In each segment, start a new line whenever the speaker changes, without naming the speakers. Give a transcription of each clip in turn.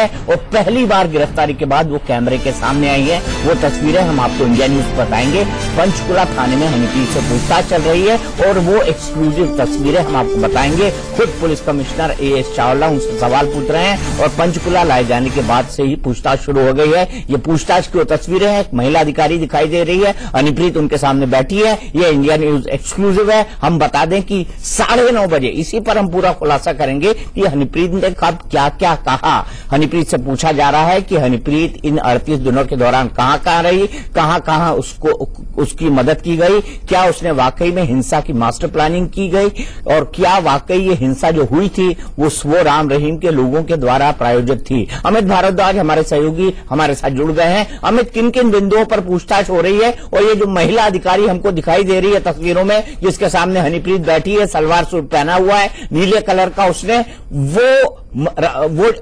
और पहली बार गिरफ्तारी के बाद वो कैमरे के सामने आई है। वो तस्वीरें हम आपको इंडिया न्यूज पर बताएंगे। पंचकुला थाने में हनीप्रीत से पूछताछ चल रही है और वो एक्सक्लूसिव तस्वीरें हम आपको बताएंगे। खुद पुलिस कमिश्नर AS चावला उनसे सवाल पूछ रहे हैं और पंचकुला लाए जाने के बाद से ही पूछताछ शुरू हो गई है। ये पूछताछ की वो तस्वीरें हैं। एक महिला अधिकारी दिखाई दे रही है, हनीप्रीत उनके सामने बैठी है। ये इंडिया न्यूज एक्सक्लूसिव है। हम बता दें कि 9:30 बजे इसी पर हम पूरा खुलासा करेंगे कि हनीप्रीत ने कब क्या क्या कहा। हनीप्रीत से पूछा जा रहा है कि हनीप्रीत इन 38 दिनों के दौरान कहां रही, कहां उसकी मदद की गई, क्या उसने वाकई में हिंसा की मास्टर प्लानिंग की गई और क्या वाकई ये हिंसा जो हुई थी वो राम रहीम के लोगों के द्वारा प्रायोजित थी। अमित भारद्वाज हमारे सहयोगी हमारे साथ जुड़ गए हैं। अमित, किन किन बिंदुओं पर पूछताछ हो रही है और ये जो महिला अधिकारी हमको दिखाई दे रही है तस्वीरों में, जिसके सामने हनीप्रीत बैठी है, सलवार सूट पहना हुआ है, नीले कलर का, उसने वो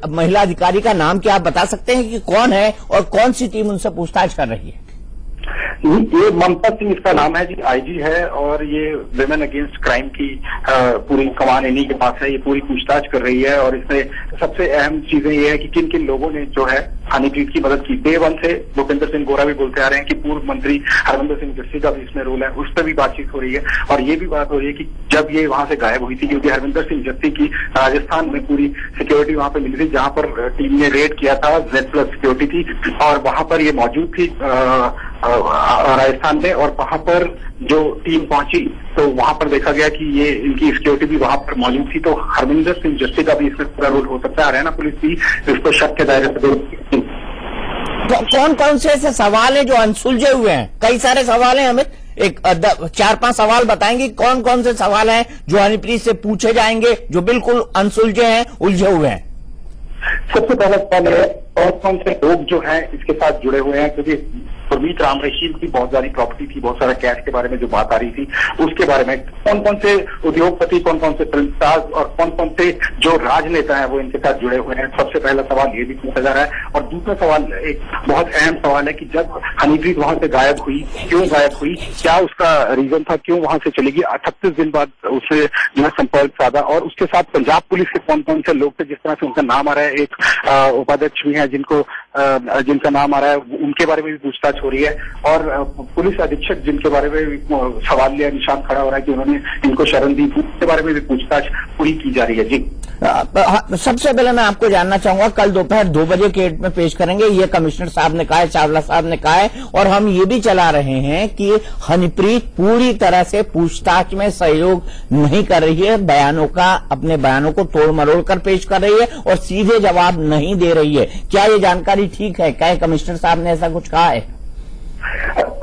महिला अधिकारी का नाम क्या आप बता सकते हैं कि कौन है और कौन सी टीम उनसे पूछताछ कर रही है?
ये ममता सिंह इसका नाम है जी, IG है और ये विमेन अगेंस्ट क्राइम की पूरी कमान इन्हीं के पास है। ये पूरी पूछताछ कर रही है और इसमें सबसे अहम चीजें ये है कि किन किन लोगों ने जो है हनीप्रीत की मदद की। डे 1 से भूपेंद्र सिंह गोरा भी बोलते आ रहे हैं कि पूर्व मंत्री हरविंदर सिंह जस्सी का भी इसमें रोल है, उस पर भी बातचीत हो रही है। और ये भी बात हो रही है कि जब ये वहां से गायब हुई थी, क्योंकि हरविंदर सिंह जस्सी की राजस्थान में पूरी सिक्योरिटी वहां पर मिली थी, जहां पर टीम ने रेड किया था, Z+ सिक्योरिटी थी और वहां पर ये मौजूद थी राजस्थान में। और वहां पर जो टीम पहुंची तो वहां पर देखा गया कि ये इनकी सिक्योरिटी भी वहां पर मौजूद थी। तो हरविंदर सिंह जस्सी का भी इसमें पूरा रोल हो सकता है। हरियाणा पुलिस भी इसको शक के दायरे से
कौन कौन से ऐसे सवाल हैं जो अनसुलझे हुए हैं? कई सारे सवाल हैं अमित, एक 4-5 सवाल बताएंगे कौन कौन से सवाल हैं जो हनीप्रीत से पूछे जाएंगे जो बिल्कुल अनसुलझे हैं, उलझे हुए हैं?
सबसे पहला सवाल है कौन कौन से लोग जो हैं इसके साथ जुड़े हुए हैं, क्योंकि गुरमीत राम रहीम की बहुत सारी प्रॉपर्टी थी, बहुत सारा कैश के बारे में जो बात आ रही थी उसके बारे में, कौन कौन से उद्योगपति, कौन कौन से फिल्म स्टार्स और कौन कौन से जो राजनेता हैं वो इनके साथ जुड़े हुए हैं। सबसे पहला सवाल ये भी पूछा जा रहा है। और दूसरा सवाल एक बहुत अहम सवाल है कि जब हनीप्रीत वहां से गायब हुई, क्यों गायब हुई, क्या उसका रीजन था, क्यों वहां से चली गई। 38 दिन बाद उससे जो है संपर्क साधा और उसके साथ पंजाब पुलिस के कौन कौन से लोग थे, जिस तरह से उनका नाम आ रहा है, एक उपाध्यक्ष भी है जिनका नाम आ रहा है, उनके बारे में भी पूछताछ हो रही है। और पुलिस अधीक्षक जिनके बारे में सवाल या निशान खड़ा हो रहा है कि उन्होंने इनको शरण दी, उसके बारे में भी पूछताछ पूरी की जा रही है। जी
सबसे पहले मैं आपको जानना चाहूंगा, कल दोपहर 2 बजे के में पेश करेंगे, ये कमिश्नर साहब ने कहा है, चावला साहब ने कहा है और हम ये भी चला रहे हैं कि हनीप्रीत पूरी तरह से पूछताछ में सहयोग नहीं कर रही है, अपने बयानों को तोड़ मरोड़ कर पेश कर रही है और सीधे जवाब नहीं दे रही है। क्या ये जानकारी ठीक है? क्या कमिश्नर साहब ने ऐसा कुछ कहा है?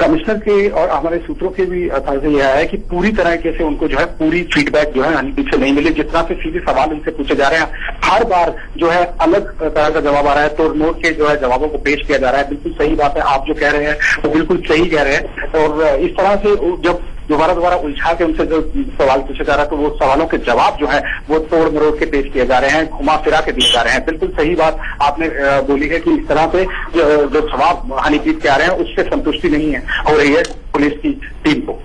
कमिश्नर के और हमारे सूत्रों के भी तरफ से यह है कि पूरी तरीके से उनको जो है पूरी फीडबैक जो है हनीप्रीत से नहीं मिली। जितना से सीधे सवाल उनसे पूछे जा रहे हैं, हर बार जो है अलग तरह का जवाब आ रहा है, तोड़ मोड़ के जो है जवाबों को पेश किया जा रहा है। बिल्कुल सही बात है, आप जो कह रहे हैं वो बिल्कुल सही कह रहे हैं। और इस तरह से जब दोबारा उलझा के उनसे जो सवाल पूछा जा रहा है तो वो सवालों के जवाब जो है वो तोड़ मरोड़ के पेश किए जा रहे हैं, घुमा फिरा के दिए जा रहे हैं। बिल्कुल सही बात आपने बोली है कि इस तरह से जो जवाब हनीप्रीत के आ रहे हैं उससे संतुष्टि नहीं है हो रही है पुलिस की टीम को।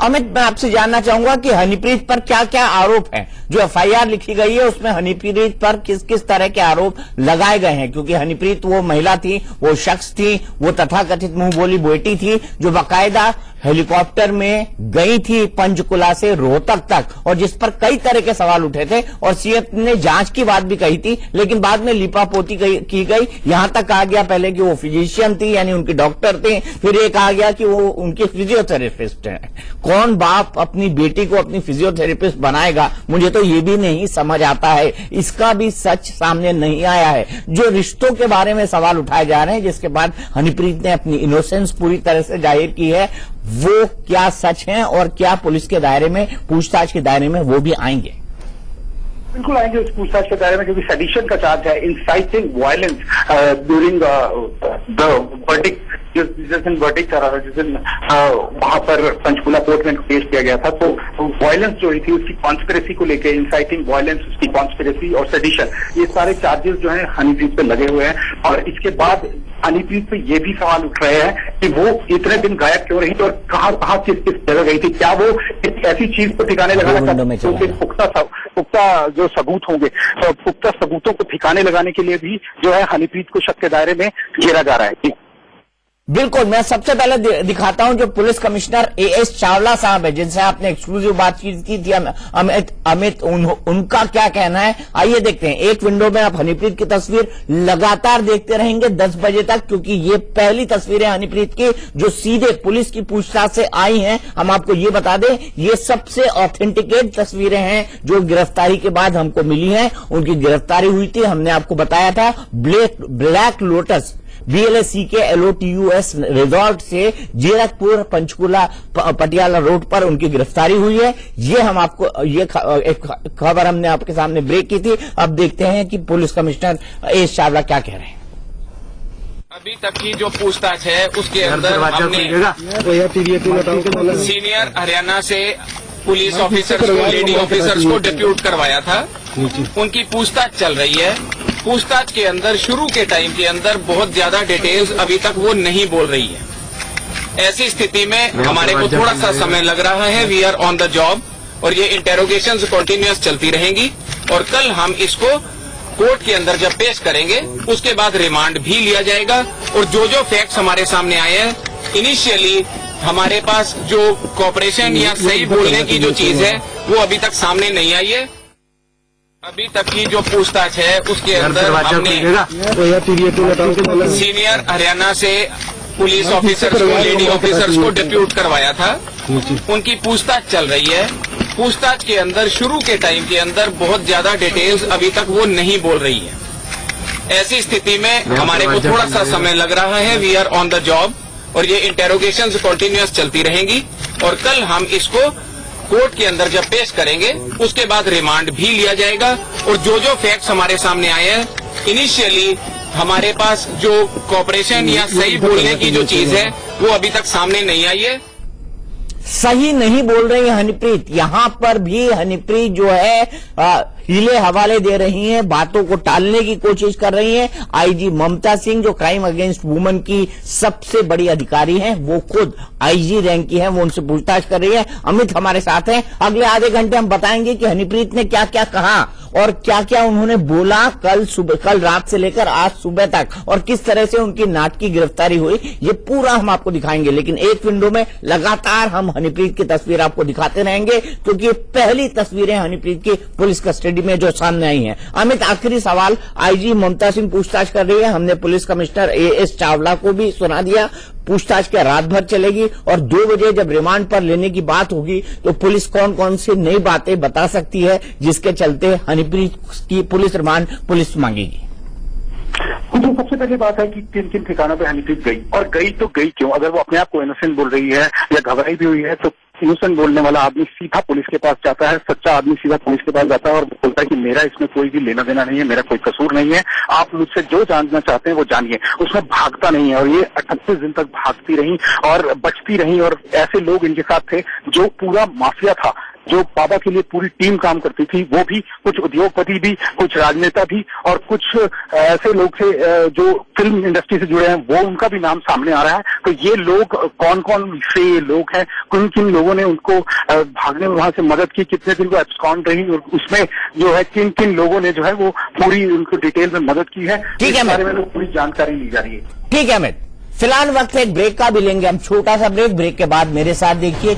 अमित, मैं आपसे जानना चाहूंगा कि हनीप्रीत पर क्या क्या आरोप हैं? जो FIR लिखी गई है उसमें हनीप्रीत पर किस किस तरह के आरोप लगाए गए हैं? क्योंकि हनीप्रीत वो महिला थी, वो शख्स थी, वो तथाकथित मुंह बोली बेटी थी जो बाकायदा हेलीकॉप्टर में गई थी पंचकुला से रोहतक तक और जिस पर कई तरह के सवाल उठे थे और CM ने जांच की बात भी कही थी, लेकिन बाद में लिपापोती की गई। यहां तक कहा गया पहले कि वो फिजिशियन थी, यानी उनकी डॉक्टर थी, फिर ये कहा गया कि वो उनकी फिजियोथेरेपिस्ट है। कौन बाप अपनी बेटी को अपनी फिजियोथेरेपिस्ट बनाएगा? मुझे तो ये भी नहीं समझ आता है। इसका भी सच सामने नहीं आया है। जो रिश्तों के बारे में सवाल उठाए जा रहे हैं, जिसके बाद हनीप्रीत ने अपनी इनोसेंस पूरी तरह से जाहिर की है, वो क्या सच है और क्या पुलिस के दायरे में, पूछताछ के दायरे में वो भी आएंगे?
बिल्कुल आएंगे उस पूछताछ के दायरे में, क्योंकि सेडिशन का चार्ज है, inciting violence during the verdict जिस दिन वर्डिक्ट आ रहा था, जिस दिन वहां पर पंचकुला कोर्ट में पेश किया गया था, तो वायलेंस जो हुई थी उसकी कॉन्स्पिरेसी को लेकर, इंसाइटिंग वायलेंस, उसकी कॉन्स्पिरेसी और सेडिशन, ये सारे चार्जेस जो है हनीप्रीत पे लगे हुए हैं। और इसके बाद हनीप्रीत पे ये भी सवाल उठ रहे हैं कि वो इतने दिन गायब क्यों रही थी और कहाँ किस जगह गई थी। क्या वो एक ऐसी चीज को ठिकाने लगाना चाहती, पुख्ता जो सबूत होंगे, पुख्ता सबूतों को ठिकाने लगाने के लिए भी जो है हनीप्रीत को शक के दायरे में घेरा जा रहा है।
बिल्कुल, मैं सबसे पहले दिखाता हूं जो पुलिस कमिश्नर एएस चावला साहब है, जिनसे आपने एक्सक्लूसिव बातचीत की थी अमित, उनका क्या कहना है आइए देखते हैं। एक विंडो में आप हनीप्रीत की तस्वीर लगातार देखते रहेंगे 10 बजे तक, क्योंकि ये पहली तस्वीरें हनीप्रीत की जो सीधे पुलिस की पूछताछ से आई हैं। हम आपको ये बता दें, ये सबसे ऑथेंटिकेट तस्वीरें हैं जो गिरफ्तारी के बाद हमको मिली हैं। उनकी गिरफ्तारी हुई थी, हमने आपको बताया था black lotus BLACK LOTUS resort से जीरकपुर पंचकुला पटियाला रोड पर उनकी गिरफ्तारी हुई है। ये हम आपको एक खबर हमने आपके सामने ब्रेक की थी। अब देखते हैं कि पुलिस कमिश्नर एएस चावला क्या कह रहे हैं।
अभी तक की जो पूछताछ है उसके अंदर हमने सीनियर हरियाणा से पुलिस ऑफिसर्स को, लेडी ऑफिसर्स को डिप्यूट करवाया था। उनकी पूछताछ चल रही है। पूछताछ के अंदर शुरू के टाइम के अंदर बहुत ज्यादा डिटेल्स अभी तक वो नहीं बोल रही है। ऐसी स्थिति में हमारे को थोड़ा सा समय लग रहा है। We are on the job और ये इंटेरोगेशंस कंटिन्यूअस चलती रहेंगी और कल हम इसको कोर्ट के अंदर जब पेश करेंगे उसके बाद रिमांड भी लिया जाएगा। और जो फैक्ट्स हमारे सामने आए हैं, इनिशियली हमारे पास जो कॉपरेशन या सही बोलने की जो चीज है वो अभी तक सामने नहीं आई है। अभी तक की जो पूछताछ है उसके अंदर हमने सीनियर हरियाणा से पुलिस ऑफिसर्स को, लेडी ऑफिसर्स को डिप्यूट करवाया था। उनकी पूछताछ चल रही है। पूछताछ के अंदर शुरू के टाइम के अंदर बहुत ज्यादा डिटेल्स अभी तक वो नहीं बोल रही है। ऐसी स्थिति में हमारे को थोड़ा सा समय लग रहा है। We are on the job और ये इंटेरोगेशंस कंटिन्यूअस चलती रहेंगी और कल हम इसको कोर्ट के अंदर जब पेश करेंगे उसके बाद रिमांड भी लिया जाएगा। और जो फैक्ट्स हमारे सामने आए हैं, इनिशियली हमारे पास जो कॉपरेशन या सही बोलने की जो चीज है वो अभी तक सामने नहीं आई है।
सही नहीं बोल रही है हनीप्रीत। यहां पर भी हनीप्रीत जो है हीले हवाले दे रही हैं, बातों को टालने की कोशिश कर रही हैं। आईजी ममता सिंह जो क्राइम अगेंस्ट वुमेन की सबसे बड़ी अधिकारी हैं, वो खुद आईजी रैंक की हैं, वो उनसे पूछताछ कर रही है। अमित हमारे साथ हैं। अगले आधे घंटे हम बताएंगे कि हनीप्रीत ने क्या क्या कहा और क्या क्या उन्होंने बोला कल रात से लेकर आज सुबह तक, और किस तरह से उनकी नाटकी गिरफ्तारी हुई, ये पूरा हम आपको दिखाएंगे। लेकिन एक विंडो में लगातार हम हनीप्रीत की तस्वीर आपको दिखाते रहेंगे, क्योंकि ये पहली तस्वीरें हनीप्रीत की पुलिस कस्टडी में जो सामने आई हैं। अमित, आखिरी सवाल, आईजी ममता सिंह पूछताछ कर रही है। हमने पुलिस कमिश्नर एएस चावला को भी सुना दिया। पूछताछ क्या रात भर चलेगी और 2 बजे जब रिमांड पर लेने की बात होगी तो पुलिस कौन कौन सी नई बातें बता सकती है जिसके चलते हनीप्रीत की पुलिस रिमांड पुलिस मांगेगी।
तो सबसे पहली बात है कि किन किन ठिकानों पे हनीप्रीत गई, और गई तो गई क्यों। अगर वो अपने आप को इनोसेंट बोल रही है या घबराई भी हुई है तो इनोसेंट बोलने वाला आदमी सीधा पुलिस के पास जाता है, सच्चा आदमी सीधा पुलिस के पास जाता है और बोलता है कि मेरा इसमें कोई भी लेना देना नहीं है, मेरा कोई कसूर नहीं है, आप मुझसे जो जानना चाहते हैं वो जानिए। उसमें भागता नहीं है। और ये 38 दिन तक भागती रही और बचती रही। और ऐसे लोग इनके साथ थे जो पूरा माफिया था, जो बाबा के लिए पूरी टीम काम करती थी, वो भी, कुछ उद्योगपति भी, कुछ राजनेता भी, और कुछ ऐसे लोग थे जो फिल्म इंडस्ट्री से जुड़े हैं, वो उनका भी नाम सामने आ रहा है। तो ये लोग कौन कौन से लोग हैं, किन किन लोगों ने उनको भागने में वहां से मदद की, कितने दिन वो एब्सकॉन्ड रही, और उसमें जो है किन किन लोगों ने जो है वो पूरी उनको डिटेल में मदद की है, इस बारे में पूरी जानकारी ली जा रही है।
ठीक है अमित, फिलहाल वक्त एक ब्रेक का भी लेंगे हम, छोटा सा ब्रेक के बाद मेरे साथ देखिए